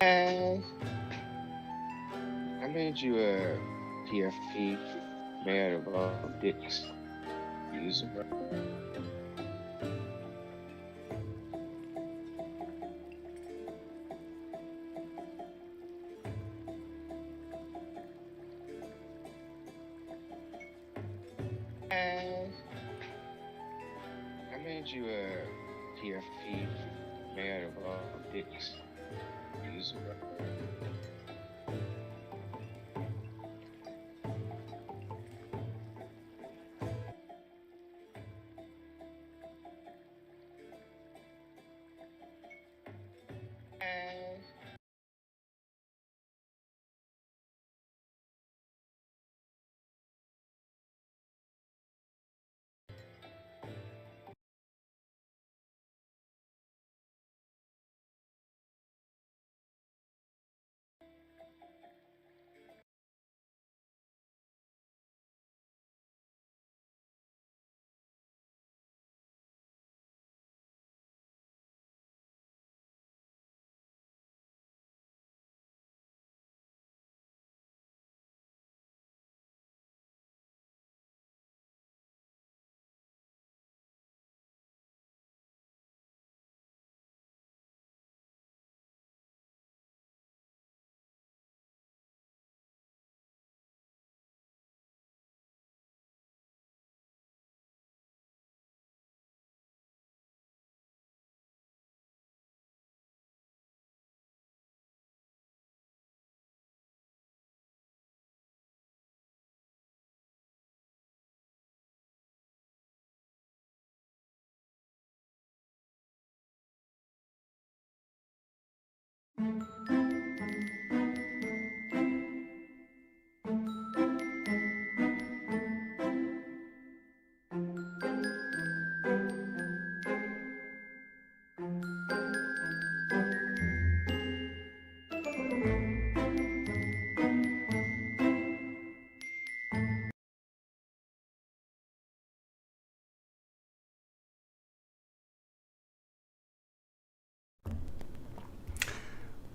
I made you a DFK made of dicks. Use it. I made you a DFK made of dicks. Use it.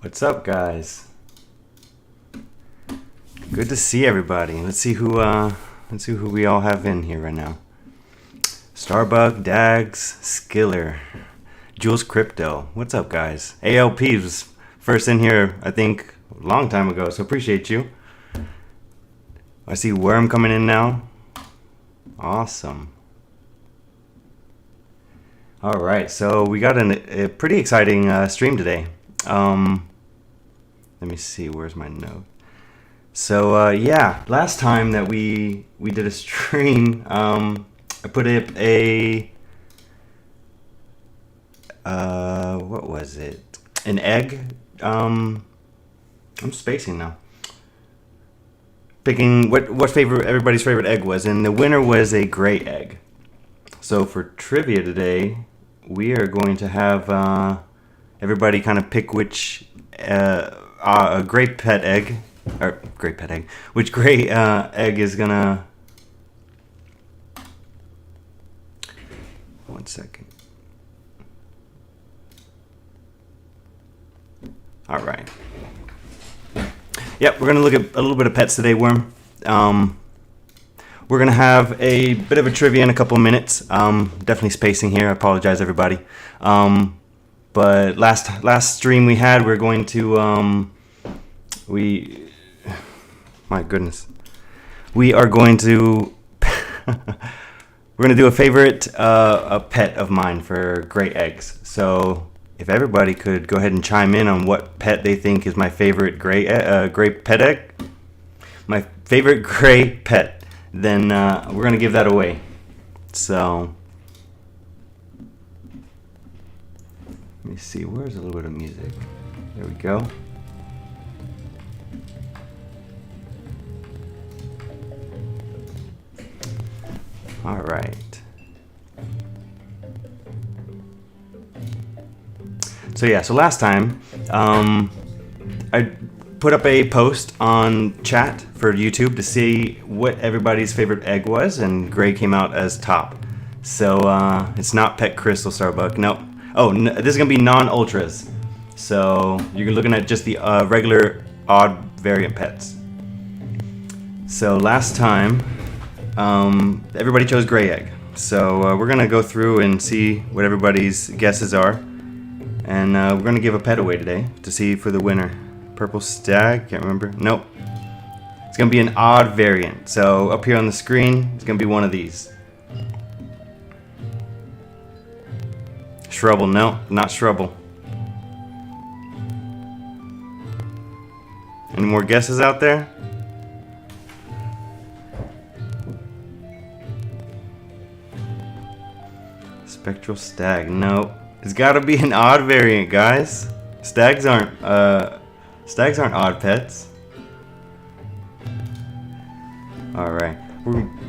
What's up, guys? Good to see everybody. Let's see who we all have in here right now. Starbug, Dags, Skiller, Jules Crypto. What's up, guys? ALP was first in here, I think, a long time ago, so appreciate you. I see Worm coming in now. Awesome. All right, so we got a pretty exciting stream today. Let me see, where's my note? So yeah, last time that we did a stream, I put up a what was it? An egg. I'm spacing now. Picking what everybody's favorite egg was, and the winner was a gray egg. So for trivia today, we are going to have everybody kind of pick which great pet egg, or great pet egg, which gray egg is gonna. One second. All right. Yep, we're gonna look at a little bit of pets today, Worm. We're gonna have a bit of a trivia in a couple of minutes. Definitely spacing here. I apologize, everybody. But last stream we had, we're going to my goodness, we are going to we're gonna do a favorite a pet of mine for gray eggs. So if everybody could go ahead and chime in on what pet they think is my favorite gray pet egg, my favorite gray pet, then we're gonna give that away. So let me see, where's a little bit of music? There we go. All right. So yeah, so last time I put up a post on chat for YouTube to see what everybody's favorite egg was, and gray came out as top. So it's not Pet Crystal Starbuck. Nope. Oh, no, this is gonna be non-ultras. So you're looking at just the regular odd variant pets. So last time, everybody chose gray egg. So we're gonna go through and see what everybody's guesses are, and we're gonna give a pet away today to see for the winner. Purple stag, can't remember. Nope. It's gonna be an odd variant. So up here on the screen, it's gonna be one of these. Shrubble, no, not Shrubble. Any more guesses out there? Spectral stag, nope. It's gotta be an odd variant, guys. Stags aren't odd pets. Alright,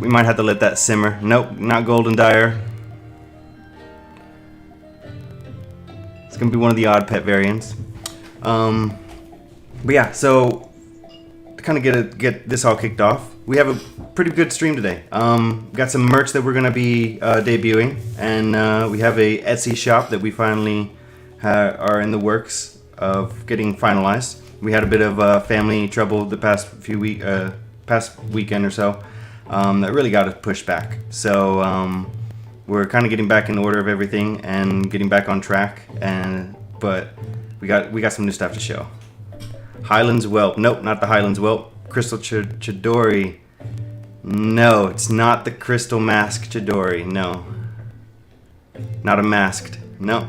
we might have to let that simmer. Nope, not golden dyer. It's gonna be one of the odd pet variants. But yeah, so to kind of get this all kicked off, we have a pretty good stream today. Got some merch that we're gonna be debuting, and we have a Etsy shop that we finally are in the works of getting finalized. We had a bit of family trouble the past weekend or so that really got us pushed back. So we're kind of getting back in order of everything and getting back on track. But we got some new stuff to show. Highlands Whelp. Nope, not the Highlands Whelp. Crystal Chidori. No, it's not the Crystal Mask Chidori. No. Not a masked. No.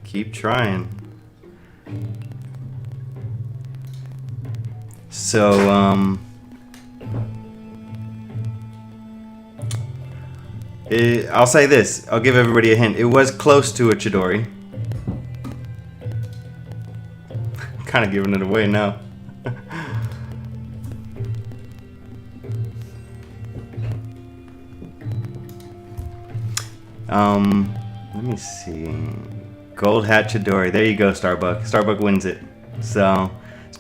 Keep trying. So, I'll say this. I'll give everybody a hint. It was close to a Chidori. Kind of giving it away now. Let me see. Gold Hat Chidori. There you go, Starbuck. Starbuck wins it. So,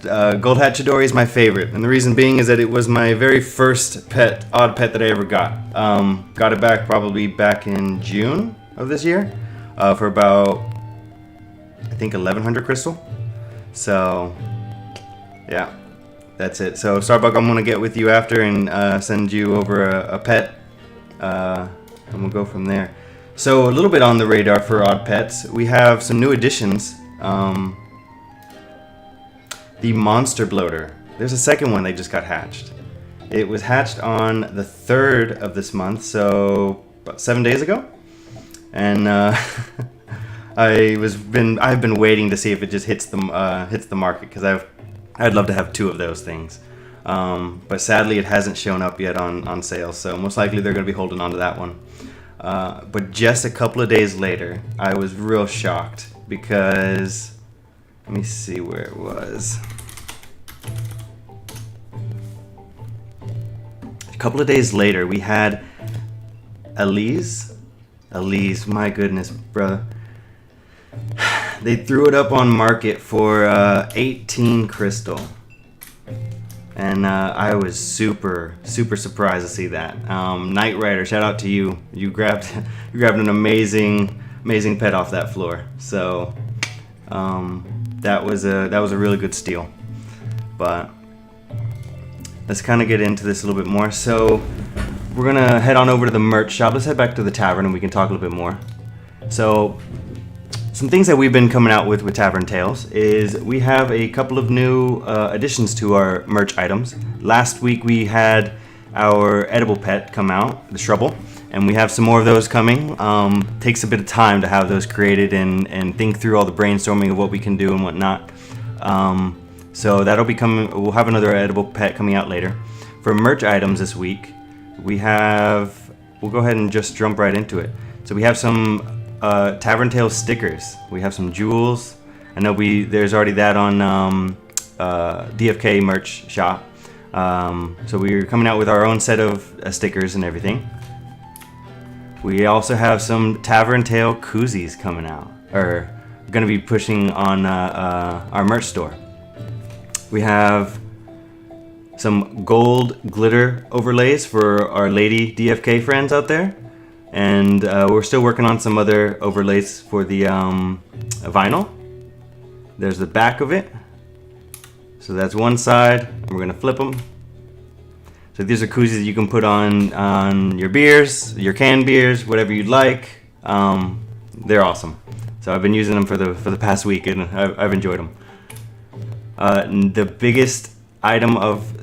Gold Hat Chidori is my favorite, and the reason being is that it was my very first odd pet that I ever got. Got it probably back in June of this year, for about, I think, 1100 crystal. So, yeah, that's it. So, Starbuck, I'm gonna get with you after and send you over a pet, and we'll go from there. So, a little bit on the radar for odd pets, we have some new additions. The Monster Bloater. There's a second one that just got hatched. It was hatched on the 3rd of this month, so about 7 days ago. And I've been waiting to see if it just hits the market, because I'd love to have 2 of those things. But sadly, it hasn't shown up yet on sale, so most likely they're going to be holding on to that one. But just a couple of days later, I was real shocked because, let me see where it was. A couple of days later, we had Elise, my goodness, brother. They threw it up on market for 18 crystal. And I was super surprised to see that. Knight Rider, shout out to you. You grabbed an amazing pet off that floor. So that was a really good steal. But let's kind of get into this a little bit more. So we're gonna head on over to the merch shop. Let's head back to the tavern and we can talk a little bit more. So, some things that we've been coming out with Tavern Tales is we have a couple of new additions to our merch items. Last week we had our edible pet come out, the shrubble, and we have some more of those coming. Takes a bit of time to have those created and think through all the brainstorming of what we can do and whatnot. So that'll be coming. We'll have another edible pet coming out later. For merch items this week, we'll go ahead and just jump right into it. So we have some Tavern Tales stickers. We have some jewels. I know there's already that on DFK merch shop. So we're coming out with our own set of stickers and everything. We also have some Tavern Tale koozies coming out, or going to be pushing on our merch store. We have some gold glitter overlays for our lady DFK friends out there. And we're still working on some other overlays for the vinyl. There's the back of it. So that's one side. And we're gonna flip them. So these are koozies you can put on your beers, your canned beers, whatever you'd like. They're awesome. So I've been using them for the past week, and I've enjoyed them. The biggest item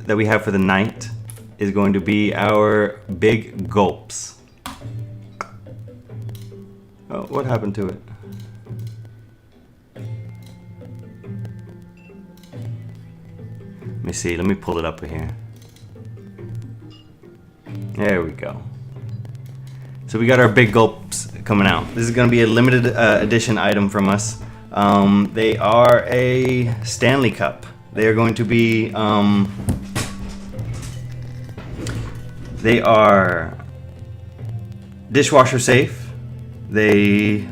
that we have for the night is going to be our big gulps. Oh, what happened to it? Let me see. Let me pull it up here. There we go. So we got our big gulps coming out. This is going to be a limited edition item from us. They are a Stanley Cup. They are going to be... they are dishwasher safe. They're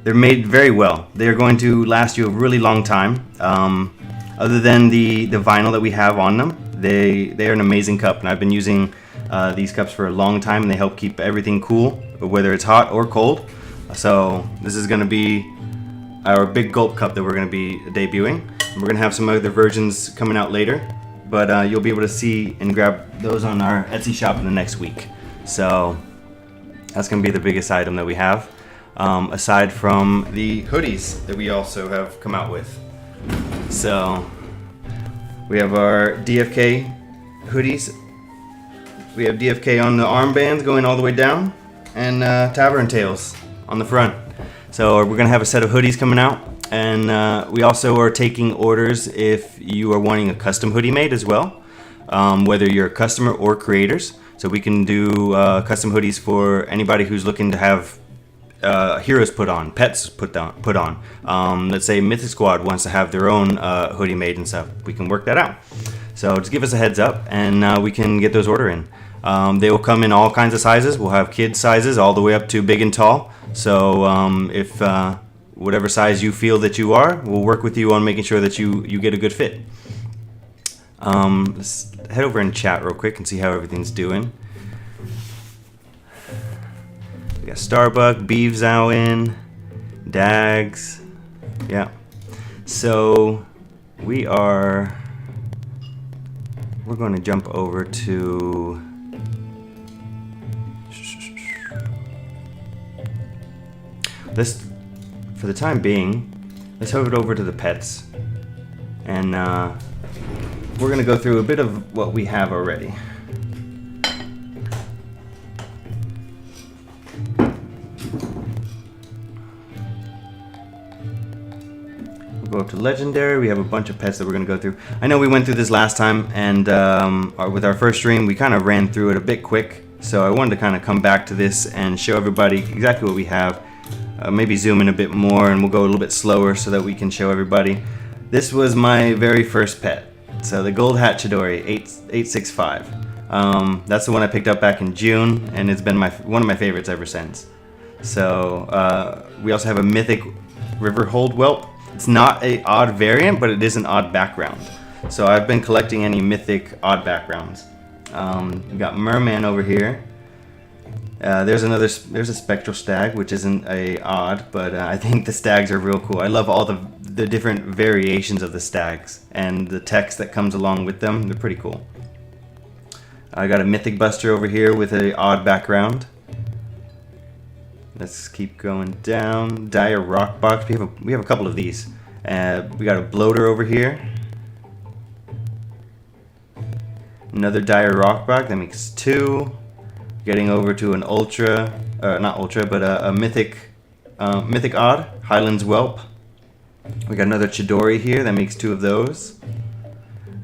made very well. They're going to last you a really long time. Other than the vinyl that we have on them, they are an amazing cup, and I've been using these cups for a long time, and they help keep everything cool, whether it's hot or cold. So this is going to be our big gulp cup that we're going to be debuting. We're going to have some other versions coming out later, but you'll be able to see and grab those on our Etsy shop in the next week. So that's going to be the biggest item that we have, aside from the hoodies that we also have come out with. So we have our DFK hoodies. We have DFK on the armbands going all the way down, and Tavern Tales on the front. So we're going to have a set of hoodies coming out, and we also are taking orders if you are wanting a custom hoodie made as well, whether you're a customer or creators. So we can do custom hoodies for anybody who's looking to have heroes put on, pets put on. Let's say Mythic Squad wants to have their own hoodie made and stuff. We can work that out. So just give us a heads up, and we can get those order in. They will come in all kinds of sizes. We'll have kid sizes all the way up to big and tall. So if whatever size you feel that you are, we'll work with you on making sure that you get a good fit. Let's head over and chat real quick and see how everything's doing. We got Starbuck, Beeves out in, Dags. Yeah. So we're going to jump over to this for the time being. Let's head over to the pets, and we're going to go through a bit of what we have already. We'll go up to Legendary. We have a bunch of pets that we're going to go through. I know we went through this last time, and with our first stream, we kind of ran through it a bit quick. So I wanted to kind of come back to this and show everybody exactly what we have. Maybe zoom in a bit more, and we'll go a little bit slower so that we can show everybody. This was my very first pet. So the Gold Hatchadori 865. That's the one I picked up back in June, and it's been one of my favorites ever since. So we also have a Mythic Riverhold Whelp. It's not an odd variant, but it is an odd background. So I've been collecting any Mythic odd backgrounds. We got Merman over here. There's a Spectral Stag, which isn't a odd, but I think the stags are real cool. I love all the different variations of the stags and the text that comes along with them. They're pretty cool. I got a Mythic Buster over here with a odd background. Let's keep going down. Dire Rock Box. We have a couple of these. We got a Bloater over here. Another Dire Rock Box. That makes 2. Getting over to an Ultra, not Ultra, but a Mythic Odd. Highlands Whelp. We got another Chidori here. That makes 2 of those.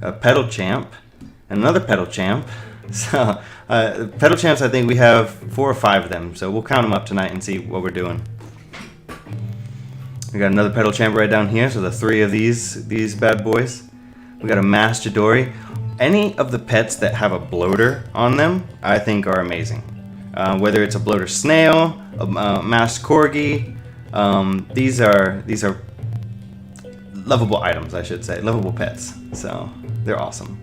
A Petal Champ. And another Petal Champ. So, Petal Champs, I think we have 4 or 5 of them. So we'll count them up tonight and see what we're doing. We got another Petal Champ right down here. So the 3 of these bad boys. We got a Mass Chidori. Any of the pets that have a bloater on them, I think are amazing. Whether it's a bloater snail, a Mass Corgi, these are lovable items, I should say. Lovable pets. So they're awesome.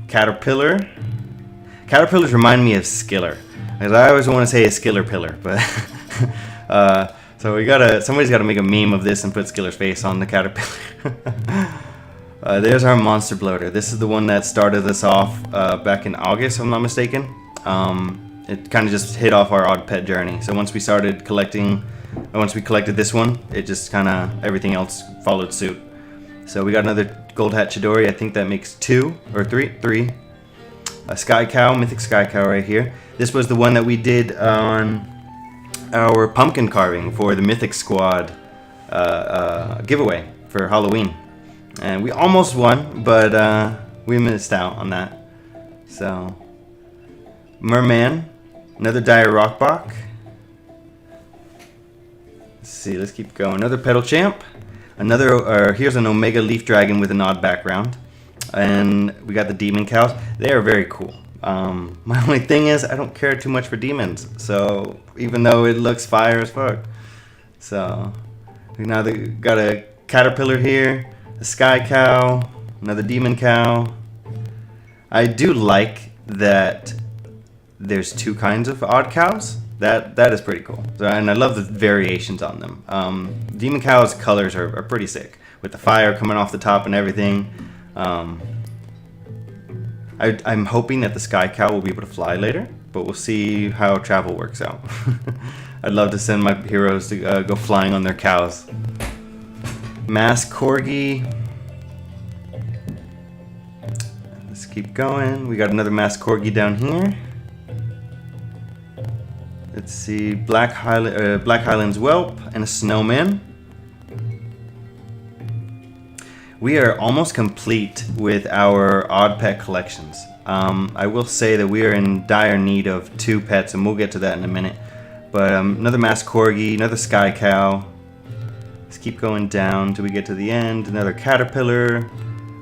Caterpillar. Caterpillars remind me of Skiller, because I always want to say a Skiller pillar, but so somebody's gotta make a meme of this and put Skiller's face on the caterpillar. There's our monster bloater. This is the one that started us off back in August, if I'm not mistaken. It kind of just hit off our odd pet journey. So once we started collecting, once we collected this one, it just kind of everything else followed suit. So we got another Gold Hat Chidori. I think that makes 2 or 3. A Sky Cow, Mythic Sky Cow right here. This was the one that we did on our pumpkin carving for the Mythic Squad giveaway for Halloween. And we almost won, but we missed out on that. So, Merman, another Dire Rockbach. Let's see, let's keep going. Another Petal Champ. Here's an Omega Leaf Dragon with an odd background. And we got the Demon Cows. They are very cool. My only thing is I don't care too much for demons. So even though it looks fire as fuck. So now they got a Caterpillar here, a Sky Cow, another Demon Cow. I do like that there's 2 kinds of odd cows. That is pretty cool. So, and I love the variations on them. Demon Cow's colors are pretty sick, with the fire coming off the top and everything. I'm hoping that the Sky Cow will be able to fly later, but we'll see how travel works out. I'd love to send my heroes to go flying on their cows. Mass Corgi. Let's keep going. We got another Mass Corgi down here. Let's see, Black Highlands Whelp and a Snowman. We are almost complete with our odd pet collections. I will say that we are in dire need of 2 pets, and we'll get to that in a minute. But another Mass Corgi, another Sky Cow. Let's keep going down till we get to the end. Another Caterpillar.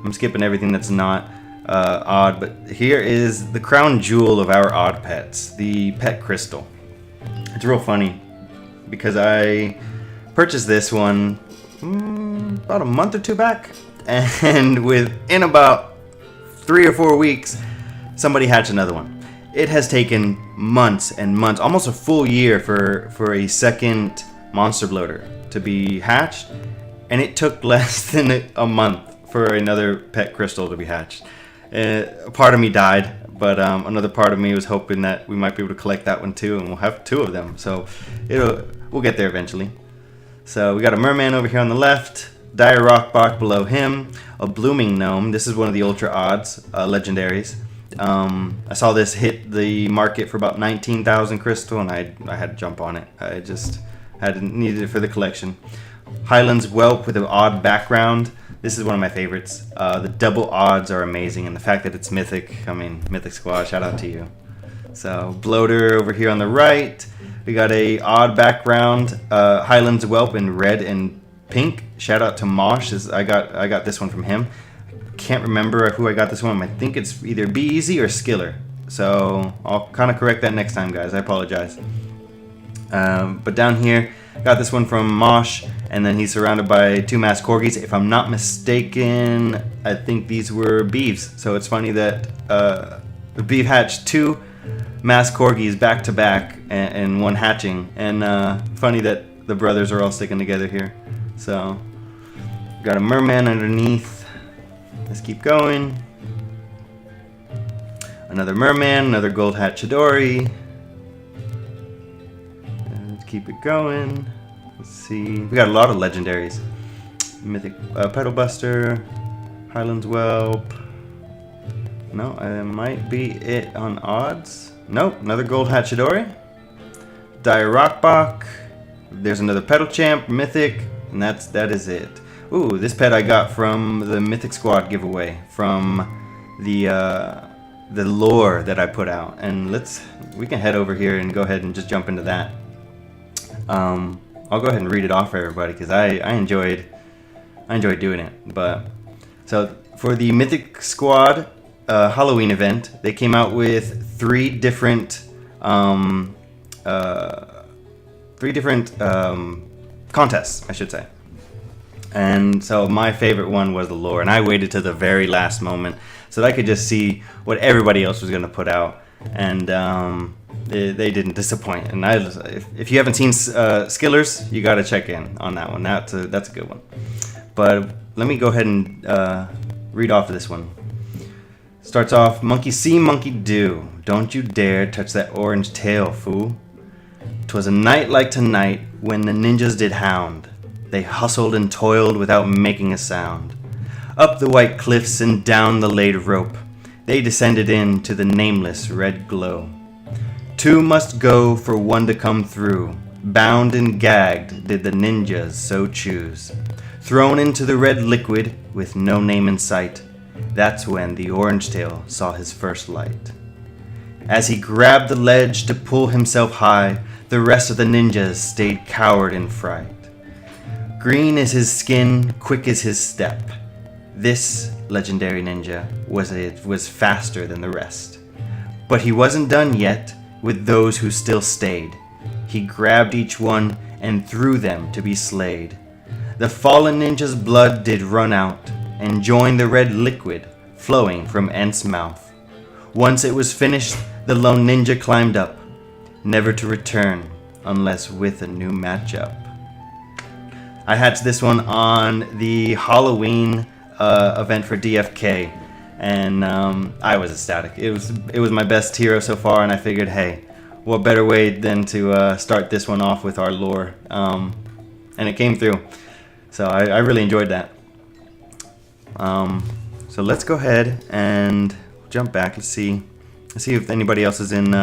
I'm skipping everything that's not odd, but here is the crown jewel of our odd pets, the Pet Crystal. It's real funny because I purchased this one about a month or 2 back, and within about 3 or 4 weeks, somebody hatched another one. It has taken months and months, almost a full year for a second monster bloater to be hatched, and it took less than a month for another pet crystal to be hatched. A part of me died, but another part of me was hoping that we might be able to collect that one too, and we'll have 2 of them. So we'll get there eventually. So we got a Merman over here on the left, Dire Rockbach below him, a Blooming Gnome. This is one of the ultra odds, legendaries. I saw this hit the market for about 19,000 crystal, and I had to jump on it. I just needed it for the collection. Highlands Whelp with an odd background. This is one of my favorites. The double odds are amazing, and the fact that it's mythic, I mean, Mythic Squad, shout out to you. So, Bloater over here on the right. We got a odd background, Highlands Whelp in red and pink. Shout out to Mosh, I got this one from him. Can't remember who I got this one. I think it's either Be Easy or Skiller. So, I'll kind of correct that next time, guys. I apologize. But down here, got this one from Mosh, and then he's surrounded by 2 Mass Corgis. If I'm not mistaken, I think these were Beeves. So it's funny that the Beeve hatched 2 Mass Corgis back to back and one hatching. And funny that the brothers are all sticking together here. So got a Merman underneath. Let's keep going. Another merman, another gold hat Chidori. Let's keep it going. Let's see. We got a lot of legendaries. Mythic Pedal Buster, Highlands Whelp. No, it might be it on odds. Nope, another gold hat Chidori. Dire Rockbach. There's another Pedal Champ, Mythic, and that is it. Ooh, this pet I got from the Mythic Squad giveaway from the lore that I put out, and we can head over here and go ahead and just jump into that. I'll go ahead and read it off for everybody because I enjoyed doing it. But so for the Mythic Squad Halloween event, they came out with three different contests, I should say. And so my favorite one was the lore, and I waited to the very last moment so that I could just see what everybody else was going to put out, and they didn't disappoint. And if you haven't seen Skillers, you got to check in on that one. That's a good one. But let me go ahead and read off this one. Starts off, Monkey see, monkey do. Don't you dare touch that orange tail, fool. 'Twas a night like tonight when the ninjas did hound. They hustled and toiled without making a sound. Up the white cliffs and down the laid rope, they descended into the nameless red glow. Two must go for one to come through. Bound and gagged did the ninjas so choose. Thrown into the red liquid with no name in sight. That's when the orange tail saw his first light. As he grabbed the ledge to pull himself high, the rest of the ninjas stayed cowered in fright. Green is his skin, quick is his step. This legendary ninja was faster than the rest. But he wasn't done yet with those who still stayed. He grabbed each one and threw them to be slayed. The fallen ninja's blood did run out and join the red liquid flowing from Ent's mouth. Once it was finished, the lone ninja climbed up, never to return unless with a new matchup. I hatched this one on the Halloween event for DFK, and I was ecstatic. It was my best hero so far, and I figured, hey, what better way than to start this one off with our lore, and it came through. So I really enjoyed that. So let's go ahead and jump back. Let's see if anybody else is in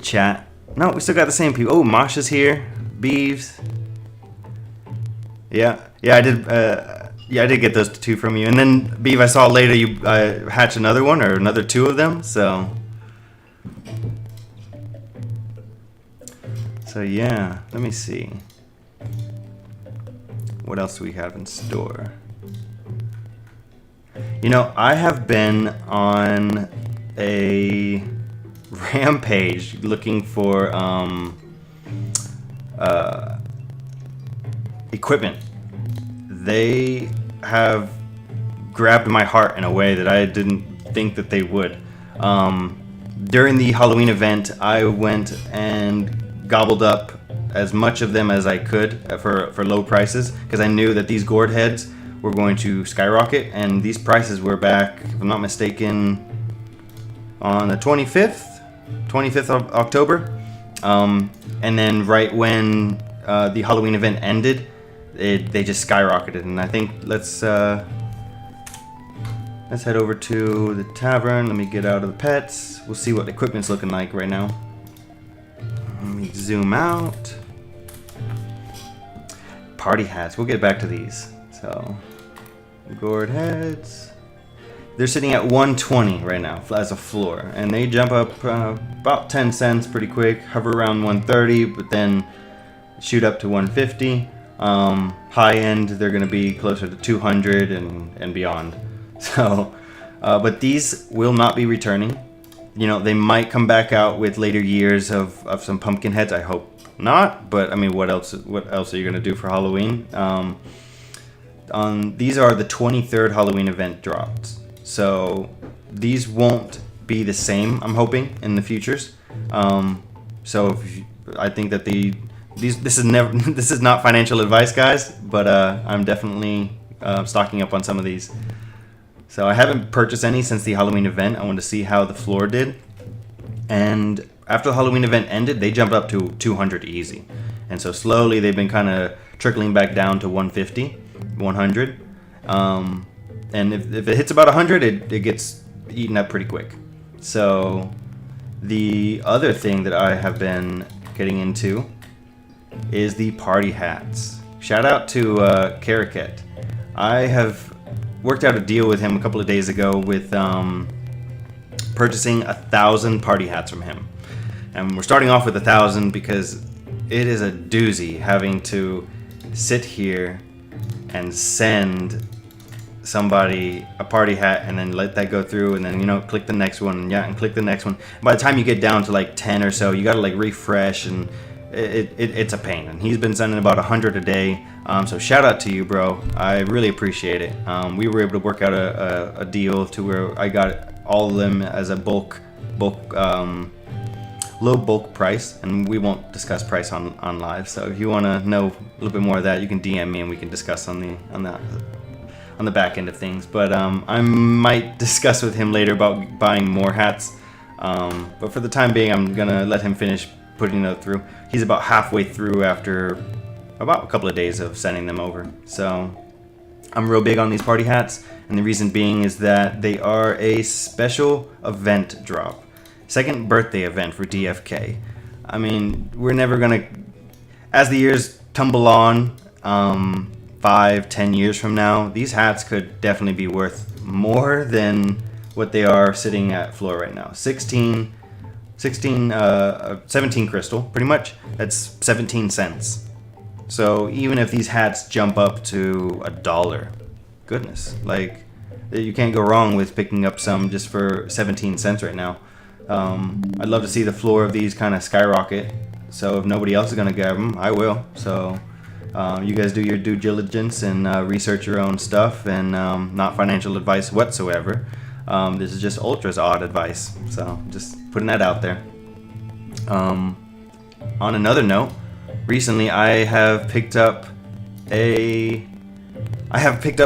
chat. No, we still got the same people. Oh, Masha's here. Beeves. Yeah, I did. I did get those two from you. And then Beeve, I saw later you hatched another one or another two of them. So yeah, let me see. What else do we have in store? You know, I have been on a rampage looking for equipment. They have grabbed my heart in a way that I didn't think that they would. During the Halloween event, I went and gobbled up as much of them as I could for low prices, because I knew that these gourd heads were going to skyrocket, and these prices were back, if I'm not mistaken, on the 25th of October. And then right when the Halloween event ended, they just skyrocketed. And I think let's head over to the tavern. Let me get out of the pets. We'll see what the equipment's looking like right now. Let me zoom out. Party hats. We'll get back to these. So, gourd heads. They're sitting at 120 right now as a floor, and they jump up about 10 cents pretty quick, hover around 130, but then shoot up to 150. High end, they're going to be closer to 200 and beyond. So, but these will not be returning. You know, they might come back out with later years of some pumpkin heads. I hope not, but I mean, what else are you going to do for Halloween? These are the 23rd Halloween event drops. So these won't be the same, I'm hoping, in the futures. So I think that this is not financial advice, guys, but I'm definitely stocking up on some of these. So I haven't purchased any since the Halloween event. I wanted to see how the floor did. And after the Halloween event ended, they jumped up to 200 easy. And so slowly they've been kind of trickling back down to 150, 100. And if it hits about 100, it gets eaten up pretty quick. So the other thing that I have been getting into is the party hats. Shout out to Karaket. I have worked out a deal with him a couple of days ago with purchasing 1,000 party hats from him. And we're starting off with 1,000 because it is a doozy having to sit here and send somebody a party hat and then let that go through and then, you know, click the next one and click the next one. By the time you get down to like 10 or so, you gotta like refresh, and it's a pain. And he's been sending about 100 a day. So shout out to you, bro. I really appreciate it. We were able to work out a deal to where I got all of them as a low bulk price, and we won't discuss price on live. So if you want to know a little bit more of that, you can DM me and we can discuss on the back end of things. But I might discuss with him later about buying more hats. But for the time being, I'm gonna let him finish putting it through. He's about halfway through after about a couple of days of sending them over. So I'm real big on these party hats, and the reason being is that they are a special event drop. Second birthday event for DFK. I mean, we're never gonna, as the years tumble on, 5-10 years from now, these hats could definitely be worth more than what they are sitting at floor right now. 17 crystal, pretty much. That's 17 cents. So even if these hats jump up to $1, goodness, like, you can't go wrong with picking up some just for 17 cents right now. I'd love to see the floor of these kind of skyrocket. So if nobody else is gonna grab them, I will. So you guys do your due diligence and research your own stuff, and not financial advice whatsoever. This is just Ultra's odd advice. So just putting that out there. On another note, recently I have picked up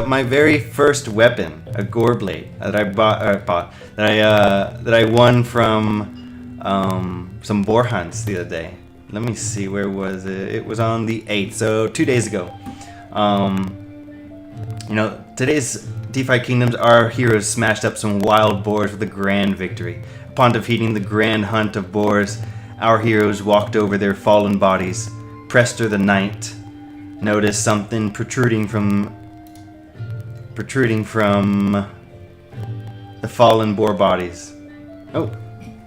my very first weapon, a gore blade that I won from some boar hunts the other day. Let me see, where was it? It was on the 8th, so 2 days ago. You know, today's DeFi Kingdoms, our heroes smashed up some wild boars with a grand victory. Upon defeating the grand hunt of boars, our heroes walked over their fallen bodies. Prester the Knight noticed something protruding from the fallen boar bodies. Oh,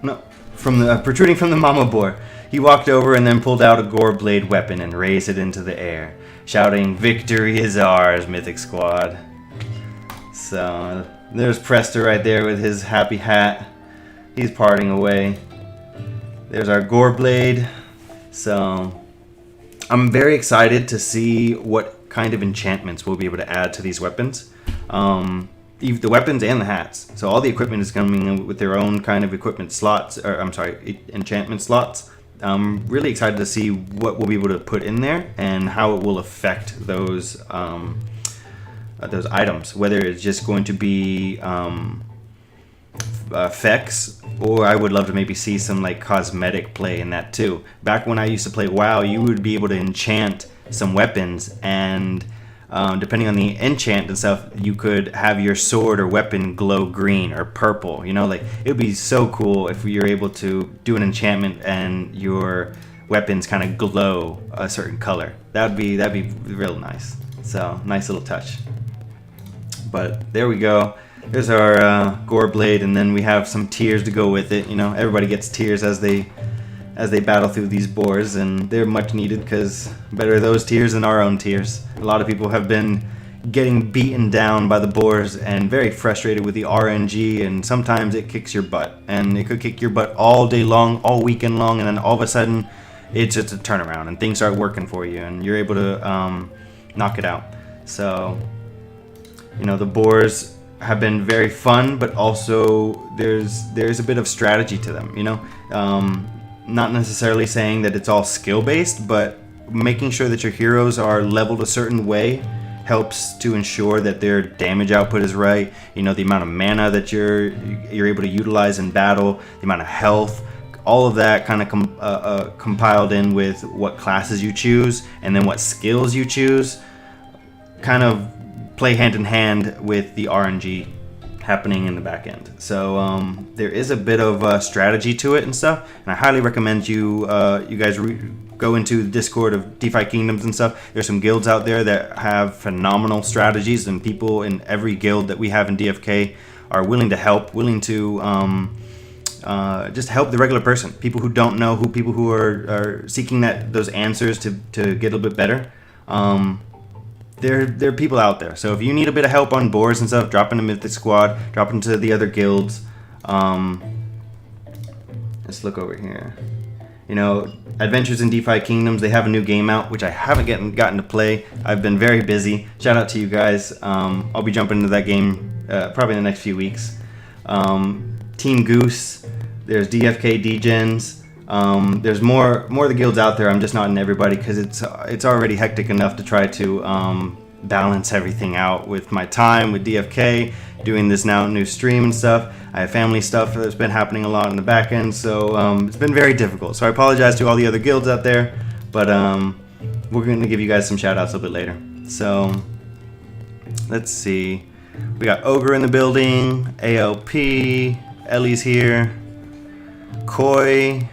no. Protruding from the mama boar. He walked over and then pulled out a gore blade weapon and raised it into the air, shouting, "Victory is ours, Mythic Squad." So, there's Prester right there with his happy hat. He's parting away. There's our gore blade. So, I'm very excited to see what kind of enchantments we'll be able to add to these weapons. The weapons and the hats. So all the equipment is coming in with their own kind of equipment slots, enchantment slots. I'm really excited to see what we'll be able to put in there and how it will affect those items. Whether it's just going to be effects, or I would love to maybe see some like cosmetic play in that too. Back when I used to play WoW, you would be able to enchant some weapons, and depending on the enchant and stuff, you could have your sword or weapon glow green or purple. You know, like, it would be so cool if you're able to do an enchantment and your weapons kind of glow a certain color. That'd be real nice. So, nice little touch. But there we go. There's our gore blade, and then we have some tears to go with it. You know, everybody gets tears as they battle through these boars, and they're much needed, because better those tears than our own tears. A lot of people have been getting beaten down by the boars and very frustrated with the RNG, and sometimes it kicks your butt, and it could kick your butt all day long, all weekend long, and then all of a sudden it's just a turnaround and things start working for you and you're able to knock it out. So, you know, the boars have been very fun, but also there's a bit of strategy to them, you know. Not necessarily saying that it's all skill based, but making sure that your heroes are leveled a certain way helps to ensure that their damage output is right. You know, the amount of mana that you're able to utilize in battle, the amount of health, all of that kind of compiled in with what classes you choose and then what skills you choose, kind of play hand in hand with the RNG happening in the back end. So there is a bit of strategy to it and stuff, and I highly recommend you guys go into the Discord of DeFi Kingdoms and stuff. There's some guilds out there that have phenomenal strategies, and people in every guild that we have in DFK are willing to help, willing to just help the regular person, people who don't know, people who are seeking those answers to get a little bit better. There are people out there. So if you need a bit of help on boards and stuff, drop into Mythic Squad, drop into the other guilds. Let's look over here. You know, Adventures in DeFi Kingdoms, they have a new game out, which I haven't gotten to play. I've been very busy. Shout out to you guys. I'll be jumping into that game probably in the next few weeks. Team Goose, there's DFK Degens. There's more of the guilds out there. I'm just not in everybody because it's already hectic enough to try to balance everything out with my time with DFK, doing this new stream and stuff. I have family stuff that's been happening a lot in the back end, so it's been very difficult. So I apologize to all the other guilds out there, but we're going to give you guys some shout outs a little bit later. So let's see. We got Ogre in the building, ALP, Ellie's here, Koi.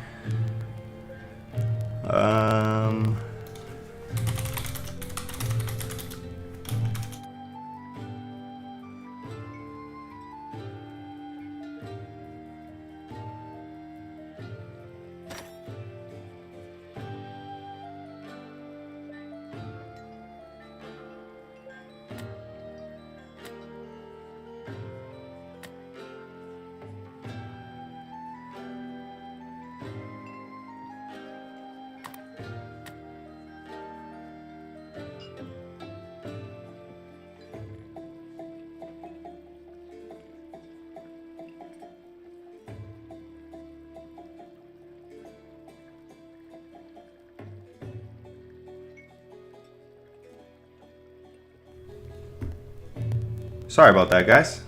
Sorry about that, guys.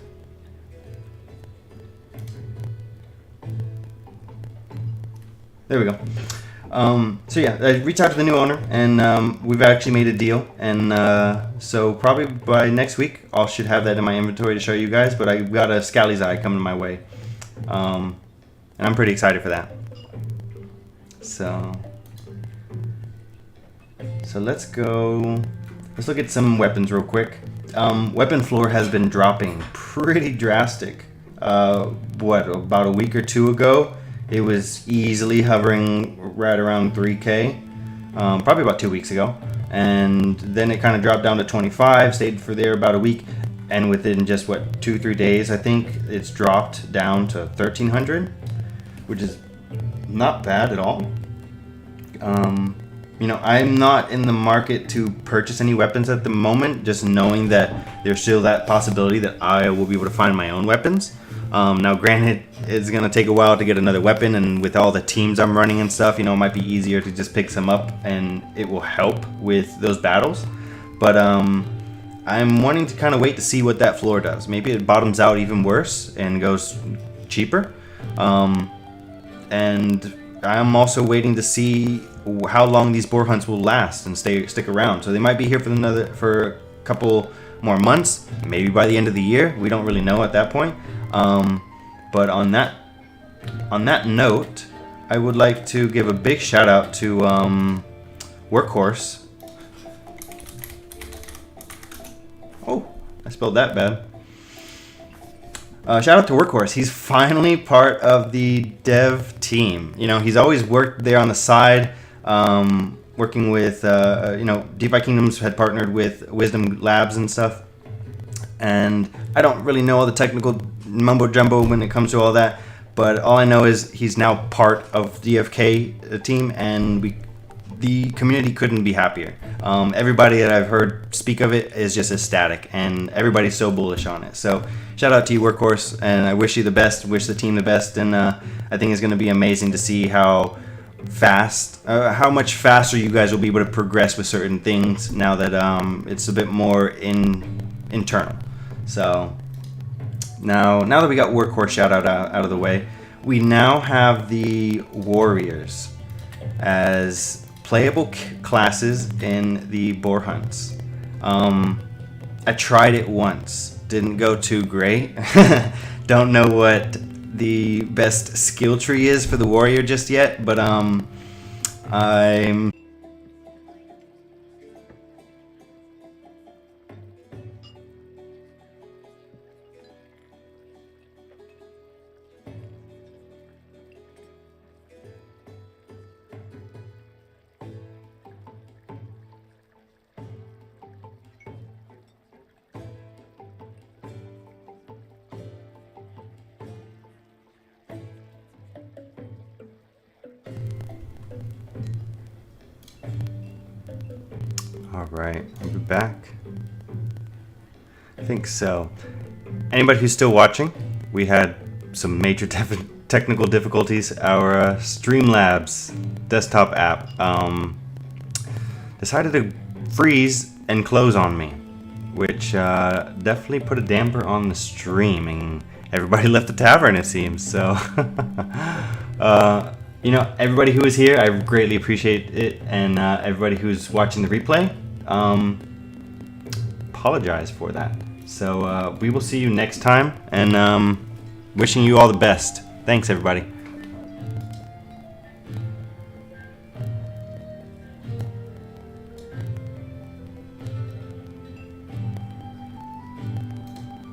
There we go. So yeah, I reached out to the new owner, and we've actually made a deal. And so probably by next week, I should have that in my inventory to show you guys. But I got a Scally's Eye coming my way, and I'm pretty excited for that. So let's go. Let's look at some weapons real quick. Weapon floor has been dropping pretty drastic. About a week or two ago, it was easily hovering right around 3K, probably about 2 weeks ago. And then it kind of dropped down to 25, stayed for there about a week. And within just, 2-3 days, I think it's dropped down to 1,300, which is not bad at all. You know, I'm not in the market to purchase any weapons at the moment, just knowing that there's still that possibility that I will be able to find my own weapons. Now, granted, it's going to take a while to get another weapon, and with all the teams I'm running and stuff, you know, it might be easier to just pick some up, and it will help with those battles. But I'm wanting to kind of wait to see what that floor does. Maybe it bottoms out even worse and goes cheaper. And I'm also waiting to see how long these boar hunts will last and stick around. So they might be here for a couple more months, maybe by the end of the year. We don't really know at that point. But on that note, I would like to give a big shout out to Workhorse. Oh, I spelled that bad. Shout out to Workhorse. He's finally part of the dev team. You know, he's always worked there on the side, working with, you know, DeFi Kingdoms had partnered with Wisdom Labs and stuff. And I don't really know all the technical mumbo jumbo when it comes to all that, but all I know is he's now part of DFK team, and the community couldn't be happier. Everybody that I've heard speak of it is just ecstatic, and everybody's so bullish on it. So shout out to you, Workhorse, and I wish you the best, wish the team the best, and I think it's going to be amazing to see how fast, how much faster you guys will be able to progress with certain things now that it's a bit more internal. So now that we got Workhorse shout out of the way, we now have the Warriors as playable classes in the boar hunts. I tried it once, didn't go too great. Don't know what the best skill tree is for the warrior just yet, but I'm all right, I'll be back. I think so. Anybody who's still watching, we had some major technical difficulties. Our Streamlabs desktop app decided to freeze and close on me, which definitely put a damper on the stream, and everybody left the tavern, it seems. So, you know, everybody who is here, I greatly appreciate it, and everybody who's watching the replay, apologize for that. So we will see you next time, and wishing you all the best. Thanks, everybody.